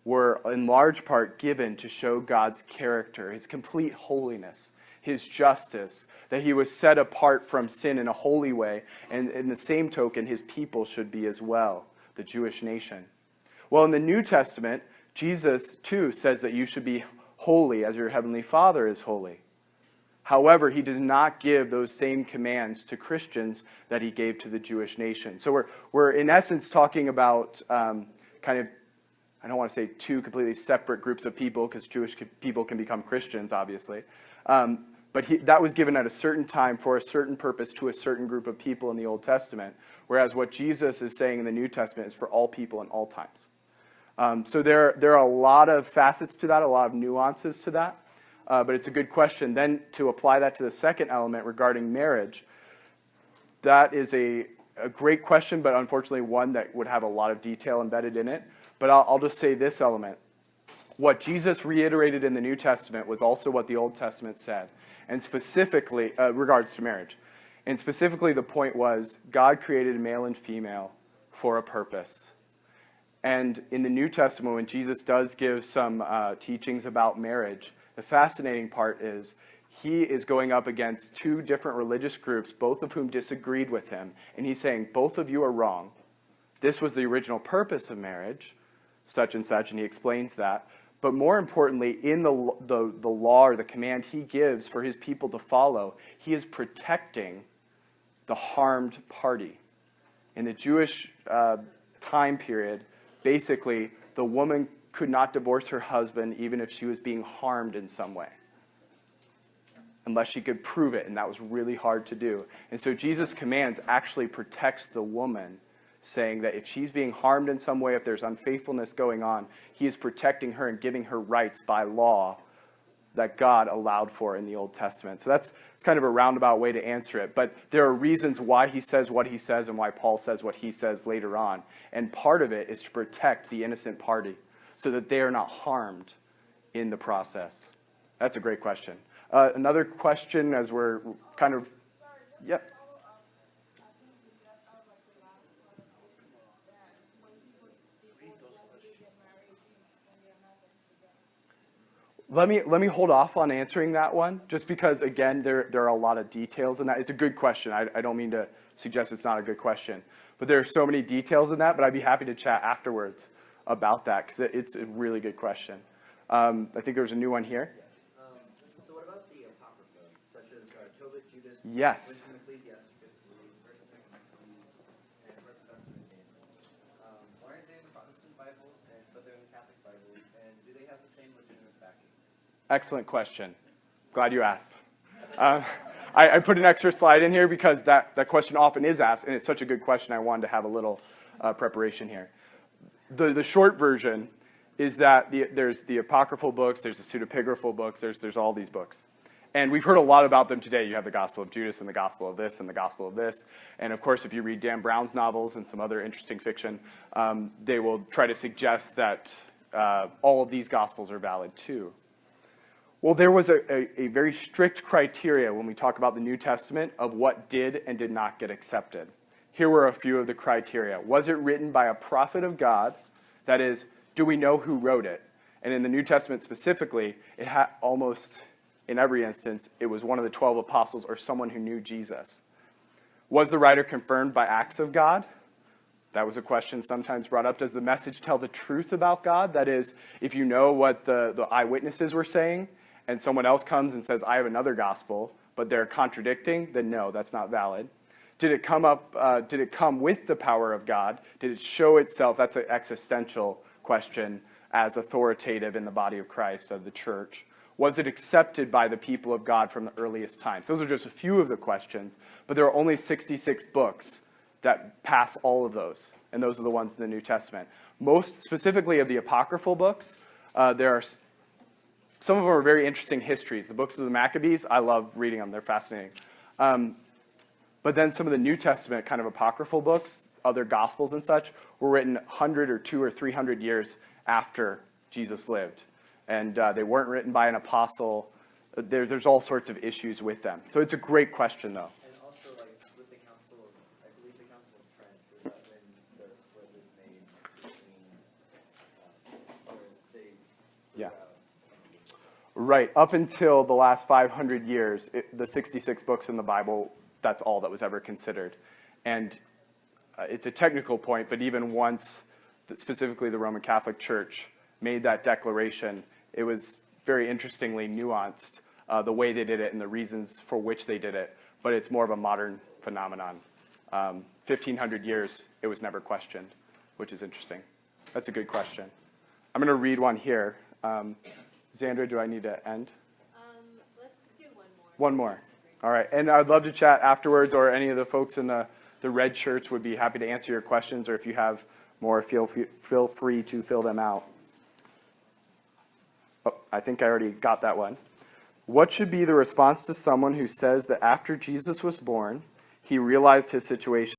were in large part given to show God's character, his complete holiness, his justice, that he was set apart from sin in a holy way, and in the same token, his people should be as well, the Jewish nation. Well, in the New Testament, Jesus, too, says that you should be holy as your heavenly Father is holy. However, he does not give those same commands to Christians that he gave to the Jewish nation. So we're in essence talking about kind of, I don't want to say two completely separate groups of people, because Jewish people can become Christians, obviously. But that was given at a certain time for a certain purpose to a certain group of people in the Old Testament, whereas what Jesus is saying in the New Testament is for all people in all times. So there are a lot of facets to that, a lot of nuances to that. But it's a good question. Then to apply that to the second element regarding marriage, that is a great question, but unfortunately one that would have a lot of detail embedded in it. But I'll just say this element. What Jesus reiterated in the New Testament was also what the Old Testament said, and specifically, regards to marriage. And specifically the point was, God created male and female for a purpose. And in the New Testament, when Jesus does give some teachings about marriage, the fascinating part is he is going up against two different religious groups, both of whom disagreed with him. And he's saying, both of you are wrong. This was the original purpose of marriage, such and such, and he explains that. But more importantly, in the law or the command he gives for his people to follow, he is protecting the harmed party. In the Jewish time period, basically, the woman could not divorce her husband even if she was being harmed in some way, unless she could prove it, and that was really hard to do. And so Jesus' commands actually protects the woman, saying that if she's being harmed in some way, if there's unfaithfulness going on, he is protecting her and giving her rights by law that God allowed for in the Old Testament. So it's kind of a roundabout way to answer it. But there are reasons why he says what he says and why Paul says what he says later on. And part of it is to protect the innocent party so that they are not harmed in the process. That's a great question. Another question as we're kind of... Yep. Let me hold off on answering that one, just because, again, there are a lot of details in that. It's a good question. I don't mean to suggest it's not a good question. But there are so many details in that, but I'd be happy to chat afterwards about that, because it's a really good question. I think there's a new one here. So what about the Apocrypha, such as Tobit, Judith, Yes. Wisdom, Ecclesiasticus, First and Second Maccabees, and First Testament Daniel? Why aren't they in the Protestant Bibles, but they're in the Catholic Bibles, and do they have the same legitimate backing? Excellent question. Glad you asked. I put an extra slide in here because that question often is asked, and it's such a good question, I wanted to have a little preparation here. The short version is that there's the apocryphal books, there's the pseudepigraphal books, there's all these books. And we've heard a lot about them today. You have the Gospel of Judas and the Gospel of this and the Gospel of this. And of course, if you read Dan Brown's novels and some other interesting fiction, they will try to suggest that all of these Gospels are valid too. Well, there was a very strict criteria when we talk about the New Testament of what did and did not get accepted. Here were a few of the criteria. Was it written by a prophet of God? That is, do we know who wrote it? And in the New Testament specifically, it had almost, in every instance, it was one of the 12 apostles or someone who knew Jesus. Was the writer confirmed by acts of God? That was a question sometimes brought up. Does the message tell the truth about God? That is, if you know what the eyewitnesses were saying, and someone else comes and says, I have another gospel, but they're contradicting, then no, that's not valid. Did it come with the power of God? Did it show itself? That's an existential question as authoritative in the body of Christ, of the church. Was it accepted by the people of God from the earliest times? Those are just a few of the questions, but there are only 66 books that pass all of those, and those are the ones in the New Testament. Most specifically of the apocryphal books, there are some of them are very interesting histories. The books of the Maccabees, I love reading them. They're fascinating. But then some of the New Testament kind of apocryphal books, other gospels and such, were written 100 or 200 or 300 years after Jesus lived. And they weren't written by an apostle. There's all sorts of issues with them. So it's a great question, though. And also, like, with the Council of, I believe the Council of Trent, was that when the split was made between, where they threw Yeah. out. Right. Up until the last 500 years, the 66 books in the Bible, that's all that was ever considered. And it's a technical point, but even once, specifically the Roman Catholic Church made that declaration, it was very interestingly nuanced, the way they did it and the reasons for which they did it. But it's more of a modern phenomenon. 1,500 years, it was never questioned, which is interesting. That's a good question. I'm going to read one here. Xandra, do I need to end? Let's just do one more. One more. All right. And I'd love to chat afterwards, or any of the folks in the red shirts would be happy to answer your questions, or if you have more, feel free to fill them out. Oh, I think I already got that one. What should be the response to someone who says that after Jesus was born, he realized his situation